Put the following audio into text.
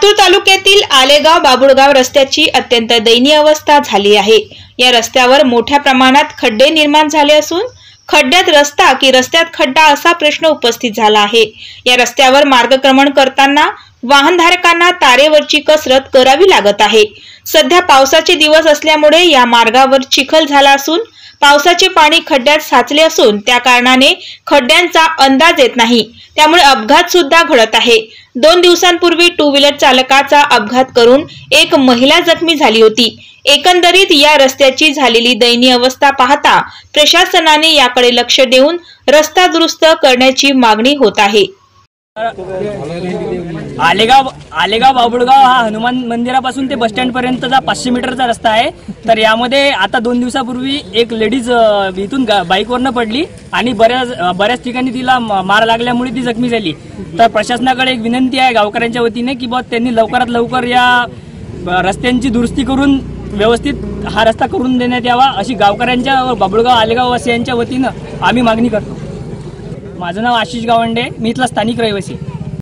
लातूर तालुक्यातील आलेगाव बाबुळगाव रस्त्याची अत्यंत दयनीय अवस्था झाली आहे। या रस्त्यावर मोठ्या प्रमाणात खड्डे निर्माण झाले असून खड्ड्यात रस्ता की रस्त्यात खड्डा असा प्रश्न उपस्थित झाला आहे। या रस्त्यावर मार्गक्रमण करताना वाहनधारकांना तारेवरची कसरत करावी लागत आहे। सध्या पावसाचे दिवस असल्यामुळे या मार्गावर चिखल झाला असून पावसाचे पाणी खड्ड्यात साचले असून त्या कारणाने खड्ड्यांचा अंदाज येत नाही, त्यामुळे अपघात सुद्धा घडत आहे। 2 दिवसांपूर्वी 2 व्हीलर चालकाचा अपघात करून एक महिला जखमी झाली होती। एकंदरीत या रस्त्याची झालेली दयनीय अवस्था पाहता प्रशासनाने याकडे लक्ष देऊन रस्ता दुरुस्त करण्याची मागणी होत आहे। आलेगाव बाबुळगाव हा हनुमान मंदिरापासून ते बस स्टँड पर्यंतचा 500 मीटरचा रस्ता आहे। तर यामध्ये आता 2 दिवसापूर्वी एक लेडीज इथून बाईकवरनं पडली आणि बऱ्याच ठिकाणी तिला मार लागल्यामुळे ती जखमी झाली। तर प्रशासनाकडे एक विनंती आहे गावकऱ्यांच्या वतीने की त्यांनी लवकरात लवकर या रस्त्यांची दुरुस्ती करून व्यवस्थित हा रस्ता करून देण्यात यावा, अशी गावकऱ्यांच्या बाबुळगाव आलेगाव वासियांच्या वतीनं आम्ही मागणी करतो। माझं नाव आशिष गावंडे, मी इथला स्थानिक रहिवासी।